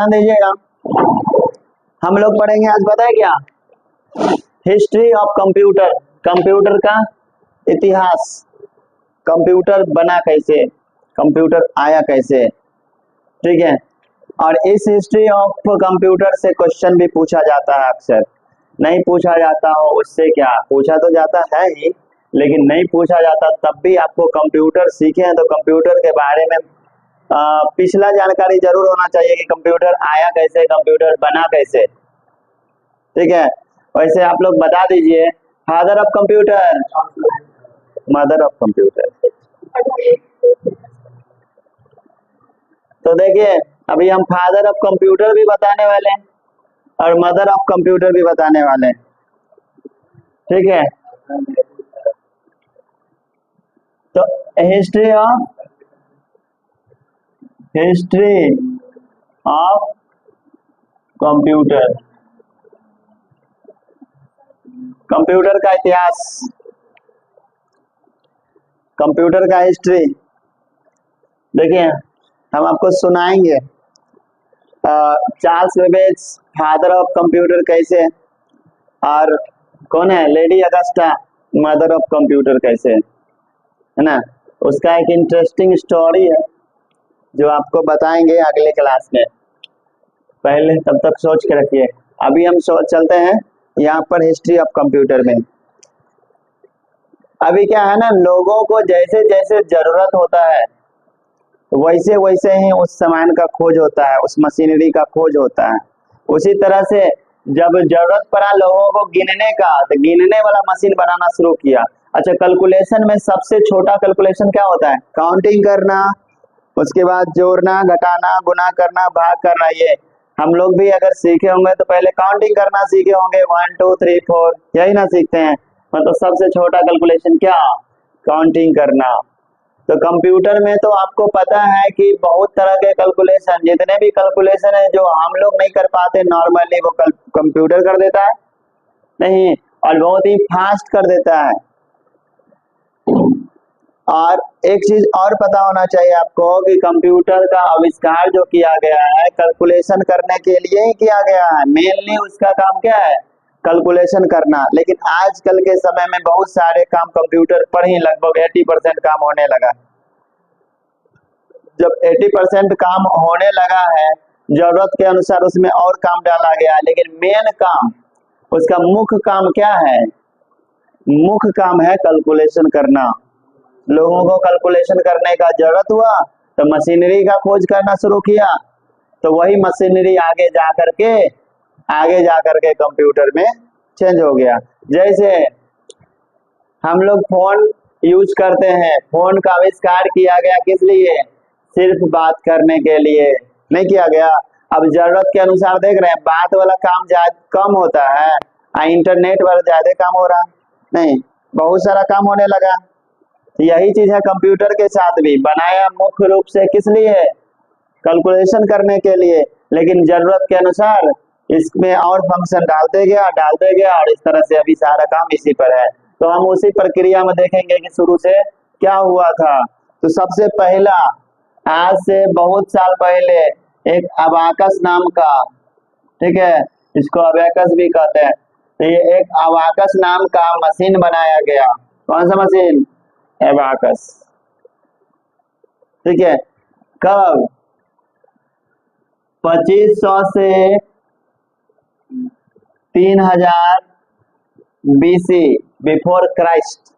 ध्यान दीजिएगा, हम लोग पढ़ेंगे आज, पता है क्या, हिस्ट्री ऑफ कंप्यूटर, कंप्यूटर का इतिहास, कंप्यूटर बना कैसे, कंप्यूटर आया कैसे, ठीक है। और इस हिस्ट्री ऑफ कंप्यूटर से क्वेश्चन भी पूछा जाता है अक्सर, नहीं पूछा जाता हो उससे क्या, पूछा तो जाता है ही, लेकिन नहीं पूछा जाता तब भी आपको कंप्यूटर सीखे हैं तो कंप्यूटर के बारे में पिछला जानकारी जरूर होना चाहिए कि कंप्यूटर आया कैसे, कंप्यूटर बना कैसे, ठीक है। वैसे आप लोग बता दीजिए, father of computer, mother of computer. तो देखिए अभी हम फादर ऑफ कंप्यूटर भी बताने वाले हैं और मदर ऑफ कंप्यूटर भी बताने वाले हैं, ठीक है। तो हिस्ट्री ऑफ कंप्यूटर, कंप्यूटर का इतिहास, कंप्यूटर का हिस्ट्री, देखिए हम आपको सुनाएंगे Charles Babbage father of computer कैसे, और कौन है lady Agusta mother of computer कैसे, है ना। उसका एक इंटरेस्टिंग स्टोरी है जो आपको बताएंगे अगले क्लास में, पहले तब तक सोच के रखिए। अभी हम चलते हैं यहाँ पर हिस्ट्री ऑफ कंप्यूटर में। अभी क्या है ना, लोगों को जैसे जैसे जरूरत होता है वैसे वैसे ही उस सामान का खोज होता है, उस मशीनरी का खोज होता है। उसी तरह से जब जरूरत पड़ा लोगों को गिनने का तो गिनने वाला मशीन बनाना शुरू किया। अच्छा, कैलकुलेशन में सबसे छोटा कैलकुलेशन क्या होता है, काउंटिंग करना, उसके बाद जोड़ना, घटाना, गुना करना, भाग करना। ये हम लोग भी अगर सीखे होंगे तो पहले काउंटिंग करना सीखे होंगे, 1 2 3 4, यही ना सीखते हैं। मतलब सबसे छोटा कैलकुलेशन क्या, काउंटिंग करना। तो कंप्यूटर में तो आपको पता है कि बहुत तरह के कैलकुलेशन, जितने भी कैलकुलेशन है जो हम लोग नहीं कर पाते नॉर्मली वो कंप्यूटर कर देता है, नहीं, और बहुत ही फास्ट कर देता है। और एक चीज और पता होना चाहिए आपको कि कंप्यूटर का आविष्कार जो किया गया है कैलकुलेशन करने के लिए ही किया गया है, मेनली उसका काम क्या है, कैलकुलेशन करना। लेकिन आजकल के समय में बहुत सारे काम कंप्यूटर पर ही लगभग 80% काम होने लगा। जब 80% काम होने लगा है, जरूरत के अनुसार उसमें और काम डाला गया है, लेकिन मेन काम, उसका मुख्य काम क्या है, मुख्य काम है कैलकुलेशन करना। लोगों को कैलकुलेशन करने का जरूरत हुआ तो मशीनरी का खोज करना शुरू किया, तो वही मशीनरी आगे जाकर के कंप्यूटर में चेंज हो गया। जैसे हम लोग फोन यूज करते हैं, फोन का आविष्कार किया गया किस लिए, सिर्फ बात करने के लिए, नहीं किया गया। अब जरूरत के अनुसार देख रहे हैं बात वाला काम कम होता है, इंटरनेट वाला ज्यादा काम हो रहा, नहीं, बहुत सारा काम होने लगा। यही चीज है कंप्यूटर के साथ भी, बनाया मुख्य रूप से किस लिए, कैलकुलेशन करने के लिए, लेकिन जरूरत के अनुसार इसमें और फंक्शन डालते गया और इस तरह से अभी सारा काम इसी पर है। तो हम उसी प्रक्रिया में देखेंगे कि शुरू से क्या हुआ था। तो सबसे पहला, आज से बहुत साल पहले एक अबाकस नाम का, ठीक है, इसको अबाकस भी कहते हैं, तो ये एक अबाकस नाम का मशीन बनाया गया। कौन सा मशीन, एबाकस, ठीक है। कब, 2500 से 3000 BC, बिफोर क्राइस्ट।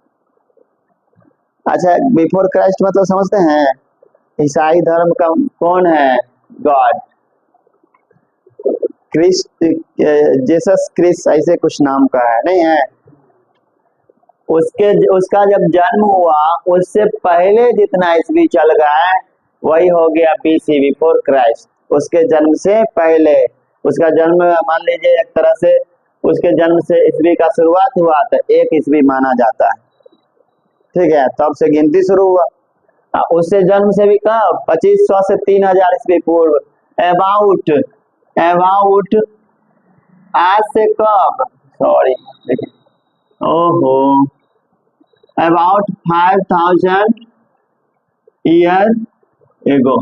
अच्छा, बिफोर क्राइस्ट मतलब समझते हैं, ईसाई धर्म का कौन है, गॉड, क्रिस्ट, जीसस क्रिस्ट, ऐसे कुछ नाम का है, नहीं है। उसका जब जन्म हुआ उससे पहले जितना ईस्वी चल गया है वही हो गया BC, बिफोर क्राइस्ट। उसके जन्म से पहले, उसका जन्म मान लीजिए एक तरह से उसके जन्म से ईस्वी का शुरुआत हुआ तो 1 ईस्वी माना जाता है, ठीक है, तब से गिनती शुरू हुआ। उससे जन्म से भी कब, 2500 से 3000 ईस्वी पूर्व, अबाउट आज से कब, सॉरी, ओहो, अबाउट 5000 ईयर एगो,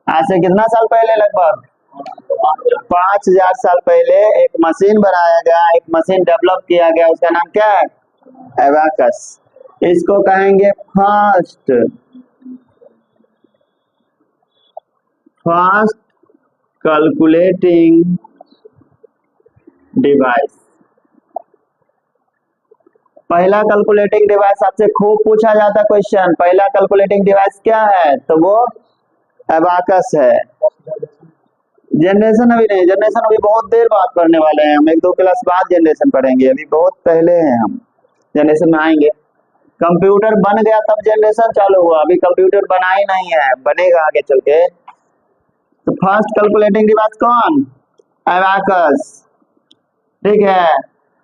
आज से कितना साल पहले, लगभग 5,000 साल पहले एक मशीन बनाया गया, एक मशीन डेवलप किया गया, उसका नाम क्या है? एबाकस। इसको कहेंगे फास्ट कैलकुलेटिंग डिवाइस। पहला कैलकुलेटिंग डिवाइस आपसे खूब पूछा जाता क्वेश्चन, पहला कैलकुलेटिंग डिवाइस क्या है? तो वो एबाकस है। जनरेशन अभी नहीं, जनरेशन अभी बहुत देर बाद पढ़ने वाले हैं हम, 1-2 क्लास बाद जनरेशन पढ़ेंगे, अभी बहुत पहले हैं हम, जनरेशन में आएंगे। कंप्यूटर बन गया तब जनरेशन चालू हुआ, अभी कंप्यूटर बना ही नहीं है, बनेगा आगे चल के। तो फर्स्ट कैलकुलेटिंग डिवाइस कौन? एबाकस। ठीक है,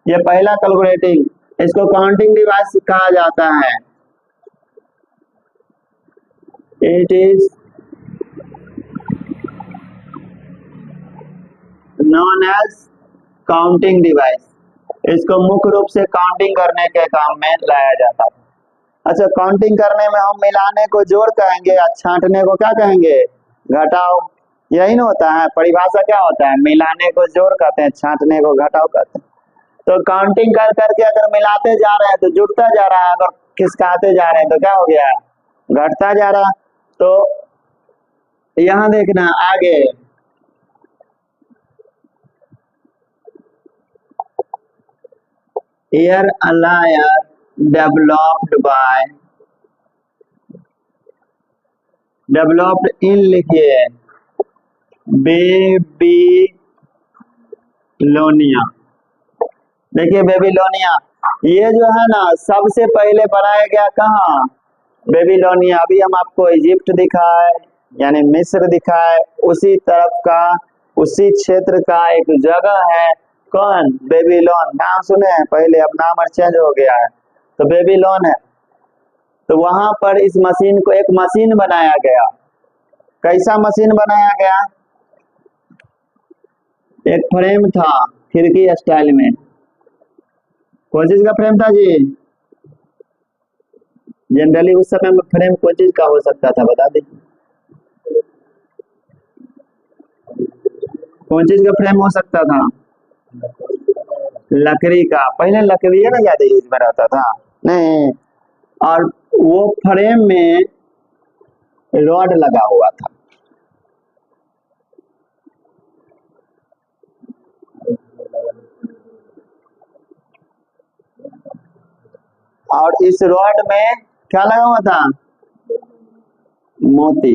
ये पहला कैलकुलेटिंग, इसको काउंटिंग डिवाइस कहा जाता है। It is known as counting device. इसको मुख्य रूप से काउंटिंग करने के काम में लाया जाता है। अच्छा, काउंटिंग करने में हम मिलाने को जोड़ कहेंगे या छांटने को क्या कहेंगे? घटाओ। यही ना होता है, परिभाषा क्या होता है? मिलाने को जोड़ कहते हैं, छांटने को घटाओ कहते हैं। तो काउंटिंग कर करके अगर मिलाते जा रहे हैं तो जुड़ता जा रहा है, अगर खिसकाते जा रहे हैं तो क्या हो गया? घटता जा रहा। तो यहां देखना आगे, एयर अलायर डेवलप्ड इन, लिखिए बेबीलोनिया। देखिए बेबीलोनिया, ये जो है ना सबसे पहले बनाया गया कहाँ? बेबीलोनिया। अभी हम आपको इजिप्ट दिखाए यानी मिस्र दिखाए, उसी तरफ का, उसी क्षेत्र का एक जगह है, कौन? बेबीलोन। नाम सुने हैं पहले, अब नाम चेंज हो गया है, तो बेबीलोन है। तो वहां पर इस मशीन को, एक मशीन बनाया गया। कैसा मशीन बनाया गया? एक फ्रेम था खिड़की स्टाइल में। कौन चीज का फ्रेम था जी? जनरली उस समय में फ्रेम कौन चीज का हो सकता था, बता दीजिए। कौन चीज का फ्रेम हो सकता था? लकड़ी का। पहले लकड़ी है ना ज्यादा यूज में रहता था, नहीं, और वो फ्रेम में रॉड लगा हुआ था। और इस रॉड में क्या लगा हुआ था? मोती।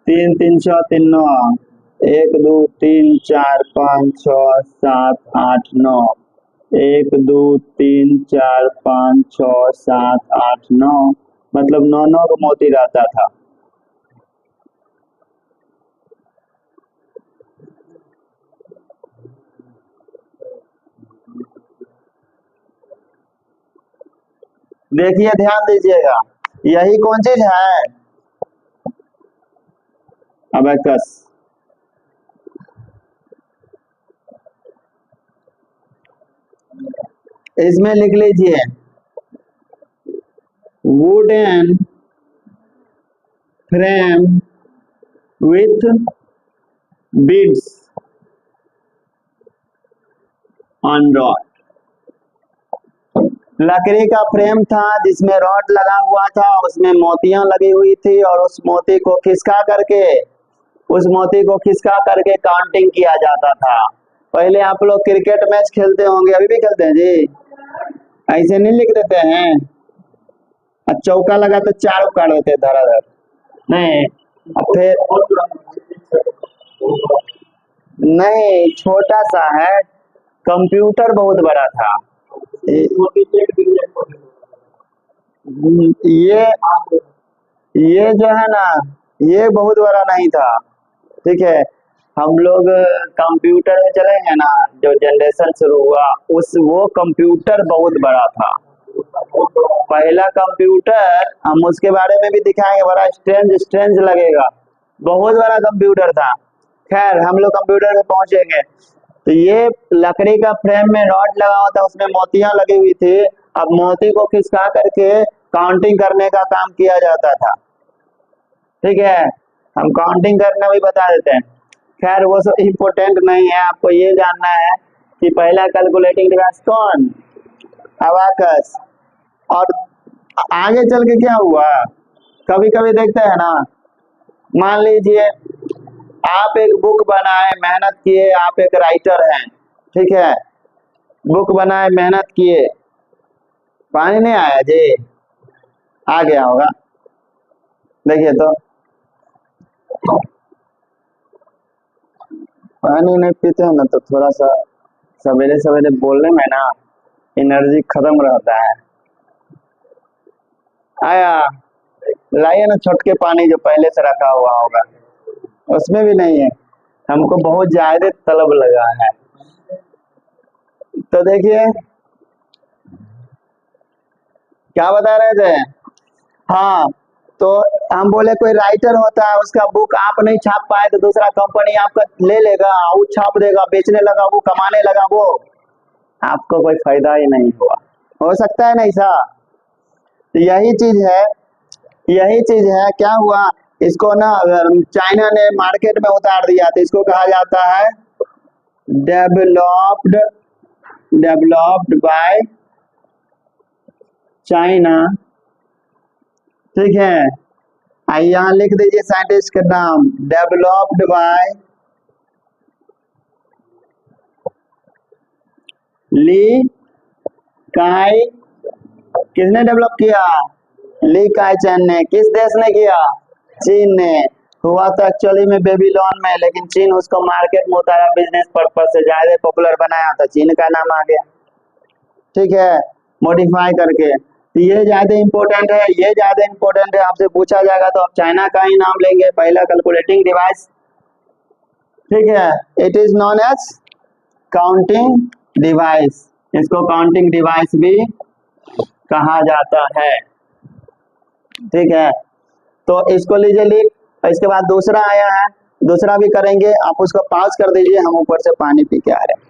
3 3 6 3 9, 1 2 3 4 5 6 7 8 9, 1 2 3 4 5 6 7 8 9, मतलब 9 का मोती रहता था। देखिए ध्यान दीजिएगा, यही कौन चीज है? अबेकस। इसमें लिख लीजिए wooden frame with beads on rod. लकड़ी का फ्रेम था जिसमें रॉड लगा हुआ था, उसमें मोतियां लगी हुई थी, और उस मोती को खिसका करके, उस मोती को खिसका करके काउंटिंग किया जाता था। पहले आप लोग क्रिकेट मैच खेलते होंगे, अभी भी खेलते हैं जी? ऐसे नहीं लिख देते हैं, और चौका लगा तो 4 काट देते धड़ाधड़, नहीं, और फिर नहीं, छोटा सा है, कंप्यूटर बहुत बड़ा था। ये ये जो है ना, ये बहुत बड़ा नहीं था। ठीक है, हम लोग कंप्यूटर में चलेंगे ना, जो जनरेशन शुरू हुआ उस, वो कंप्यूटर बहुत बड़ा था। पहला कंप्यूटर हम उसके बारे में भी दिखाएंगे, बड़ा स्ट्रेंज स्ट्रेंज लगेगा, बहुत बड़ा कंप्यूटर था। खैर हम लोग कंप्यूटर में पहुंचेंगे। तो ये लकड़ी का फ्रेम में रॉड लगा हुआ था, उसमें मोतियां लगी हुई थी। अब मोती को खिसका करके काउंटिंग करने का काम किया जाता था। ठीक है, हम काउंटिंग करना भी बता देते हैं। खैर वो सब इम्पोर्टेंट नहीं है, आपको ये जानना है कि पहला कैलकुलेटिंग डिवाइस कौन, अबाकस। और आगे चल के क्या हुआ, कभी कभी देखते हैं ना, मान लीजिए आप एक बुक बनाए, मेहनत किए, आप एक राइटर हैं, ठीक है, बुक बनाए, मेहनत किए, पानी नहीं आया जी, आ गया होगा, देखिए तो पानी नहीं पीते हैं ना तो थोड़ा सा सवेरे सवेरे बोलने में ना एनर्जी खत्म रहता है। आया, लाइए ना छुटके पानी जो पहले से रखा हुआ होगा, उसमें भी नहीं है, हमको बहुत ज्यादा तलब लगा है। तो देखिए क्या बता रहे थे, हाँ, तो हम बोले कोई राइटर होता है, उसका बुक आप नहीं छाप पाए तो दूसरा कंपनी आपका ले लेगा, वो छाप देगा, बेचने लगा, वो कमाने लगा, वो आपको कोई फायदा ही नहीं हुआ, हो सकता है नहीं सा। तो यही चीज है, यही चीज है, क्या हुआ, इसको ना चाइना ने मार्केट में उतार दिया, तो इसको कहा जाता है डेवलप्ड, डेवलप्ड बाय चाइना, ठीक है। आइए यहाँ लिख दीजिए साइंटिस्ट का नाम, डेवलप्ड बाय ली काई, किसने डेवलप किया, ली काई चैन ने। किस देश ने किया, चीन ने। हुआ तो एक्चुअली में बेबीलोन में, लेकिन चीन उसको मार्केट में उतारा, बिजनेस पर्पज से ज्यादा पॉपुलर बनाया, तो चीन का नाम आ गया, ठीक है, मॉडिफाई करके। तो ये ज्यादा इंपॉर्टेंट है, ये ज्यादा इंपॉर्टेंट है, आपसे पूछा जाएगा तो आप चाइना का ही नाम लेंगे, पहला कैलकुलेटिंग डिवाइस, ठीक है। It is known as counting device, इसको काउंटिंग डिवाइस भी कहा जाता है, ठीक है। तो इसको लीजिए लिख, इसके बाद दूसरा आया है, दूसरा भी करेंगे, आप उसको पास कर दीजिए, हम ऊपर से पानी पी के आ रहे हैं।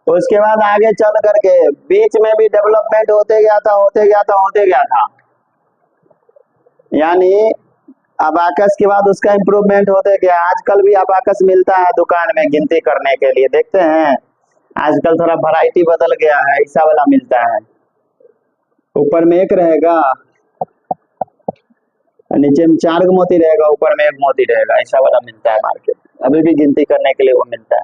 उसके बाद आगे चल करके बीच में भी डेवलपमेंट होते गया था, होते गया था, होते गया था, यानी अबाकस के बाद उसका इम्प्रूवमेंट होते गया। आजकल भी अबाकस मिलता है दुकान में गिनती करने के लिए, देखते हैं आजकल थोड़ा वैरायटी बदल गया है, ऐसा वाला मिलता है, ऊपर में एक रहेगा, नीचे में 4 मोती रहेगा, ऊपर में 1 मोती रहेगा, ऐसा वाला मिलता है मार्केट, अभी भी गिनती करने के लिए वो मिलता है।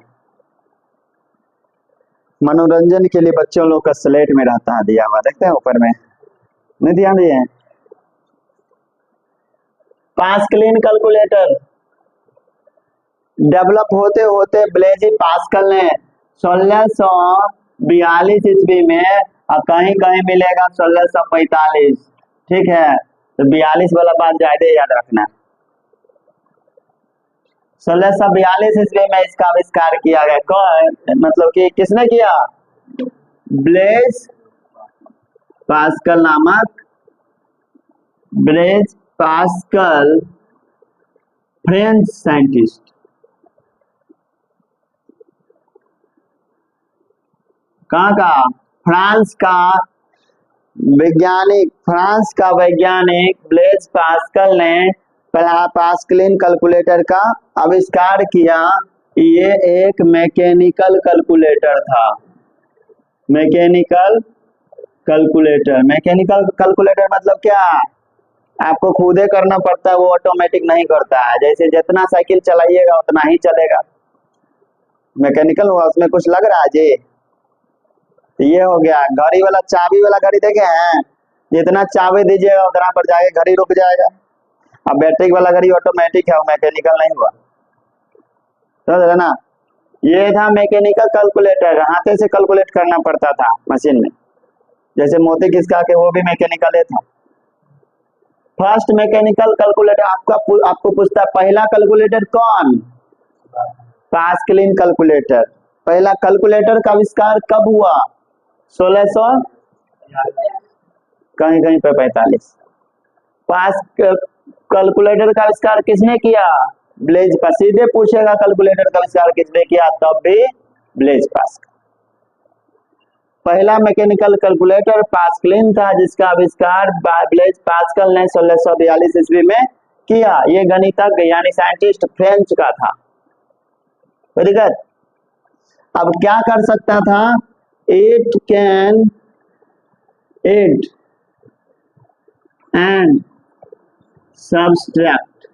मनोरंजन के लिए बच्चों लोग का स्लेट में रहता है दिया हुआ, देखते हैं ऊपर में, नहीं ध्यान दिए हैं। पास्कलिन कैलकुलेटर डेवलप होते होते ब्लेजी पास्कल ने 1642 ईस्वी में, और कहीं कहीं मिलेगा 1645, ठीक है। तो 42 वाला बात ज्यादा याद रखना, 1642 ईस्वी में इसका आविष्कार किया गया, कौन, मतलब कि किसने किया, ब्लेज पास्कल नामक, ब्लेज पास्कल फ्रेंच साइंटिस्ट, कहाँ का, फ्रांस का वैज्ञानिक, फ्रांस का वैज्ञानिक ब्लेज पास्कल ने पास्कलिन कैलकुलेटर का आविष्कार किया। ये एक मैकेनिकल कैलकुलेटर था, मैकेनिकल कैलकुलेटर। मैकेनिकल कैलकुलेटर मतलब क्या, आपको खुदे करना पड़ता है, वो ऑटोमेटिक नहीं करता है, जैसे जितना साइकिल चलाइएगा उतना ही चलेगा, मैकेनिकल हुआ, उसमें कुछ लग रहा है जी। ये हो गया घड़ी वाला, चाबी वाला घड़ी देखे हैं, जितना चाबी दीजिएगा उतना पर जाएगा, घड़ी रुक जाएगा। अब बैटरी वाला घड़ी ऑटोमेटिक है, वो मैकेनिकल नहीं हुआ, समझ ना। ये था मैकेनिकल कैलकुलेटर, हाथे से कैलकुलेट करना पड़ता था मशीन में, जैसे मोती खिसका के, वो भी मैकेनिकल था। फर्स्ट मैकेनिकल कैलकुलेटर आपको पूछता है पहला कैलकुलेटर कौन, पास्कलिन कैलकुलेटर। पहला कैलकुलेटर का आविष्कार कब हुआ, 1600 कहीं कहीं पे 45। कैलकुलेटर का आविष्कार किसने किया, ब्लेज पास्कल। सीधे पूछेगा कैलकुलेटर का आविष्कार किसने किया, तब भी ब्लेज पास्कल। पहला मैकेनिकल कैलकुलेटर पास्कलिन था, जिसका आविष्कार ब्लेज पास्कल ने 1642 ईस्वी में किया। ये गणितज्ञ यानी साइंटिस्ट फ्रेंच का था। Very good. अब क्या कर सकता था? It can add and subtract.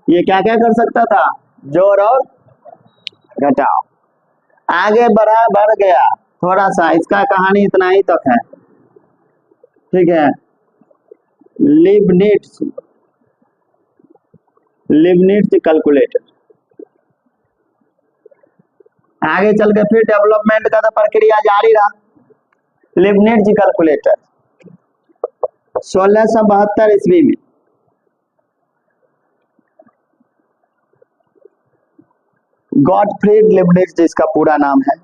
ये क्या क्या कर सकता था? जोड़ और घटाओ। आगे बढ़ गया थोड़ा सा, इसका कहानी इतना ही तक है, ठीक है। लिबनिट्ज कैलकुलेटर। आगे चल के फिर डेवलपमेंट का तो प्रक्रिया जारी रहा। लिबनिट्ज कैलकुलेटर 1672 ईस्वी में गॉटफ्रीड लिबनिट्ज जिसका पूरा नाम है,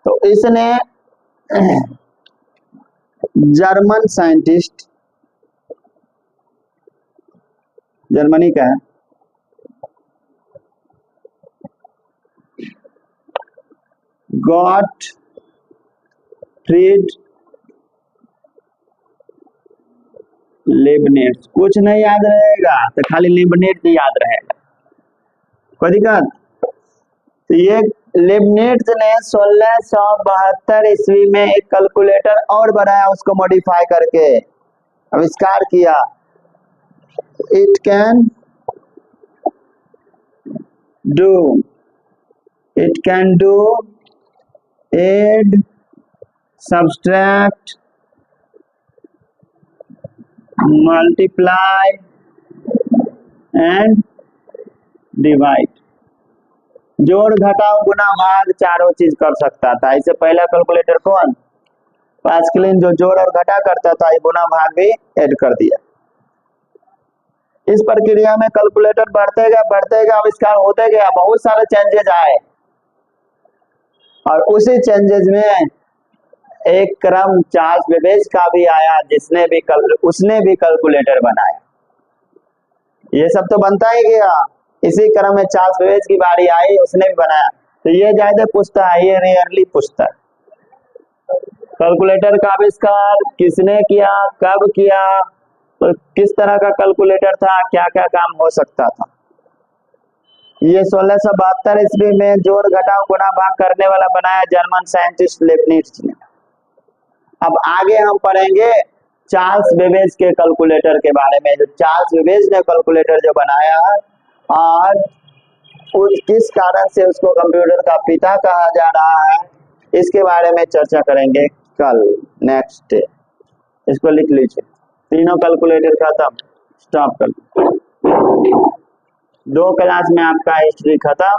तो इसने जर्मन साइंटिस्ट, जर्मनी का है, गॉटफ्रीड लिबनिट्ज। कुछ नहीं याद रहेगा तो खाली लिबनिट्ज याद रहेगा, कोई दिक्कत? तो ये लिबनिट्ज ने 1672 ईस्वी में एक कैलकुलेटर और बनाया, उसको मॉडिफाई करके आविष्कार किया। It can do add, subtract, multiply and divide. जोड़ घटाओ गुना भाग चारों चीज कर सकता था। इससे पहला कैलकुलेटर कौन? पास्कलिन, जो जोड़ और घटा करता था, ये गुना भाग भी ऐड कर दिया। इस प्रक्रिया में कैलकुलेटर बढ़ते गया आविष्कार होते गया, बहुत सारे चेंजेस आए और उसी चेंजेस में एक क्रम चार्ल्स बेबेज का भी आया, उसने भी कैलकुलेटर बनाया। ये सब तो बनता ही गया, इसी क्रम में चार्ल्स बेबेज की बारी आई, उसने भी बनाया। तो ये ज्यादा पूछता है, ये रेयरली पूछता है। कैलकुलेटर का आविष्कार किसने किया, कब किया, तो किस तरह का कैलकुलेटर था, क्या क्या काम हो सकता था। ये 1672 ईस्वी में जोड़ घटाव गुणा भाग करने वाला बनाया जर्मन साइंटिस्ट लिबनिट्ज ने। अब आगे हम पढ़ेंगे चार्ल्स बेबेज के कैलकुलेटर के बारे में। जो चार्ल्स बेबेज ने कैलकुलेटर जो बनाया और किस कारण से उसको कंप्यूटर का पिता कहा जा रहा है, इसके बारे में चर्चा करेंगे कल, नेक्स्ट डे। इसको लिख लीजिए। तीनों कैलकुलेटर खत्म, स्टॉप कर। 2 क्लास में आपका हिस्ट्री खत्म।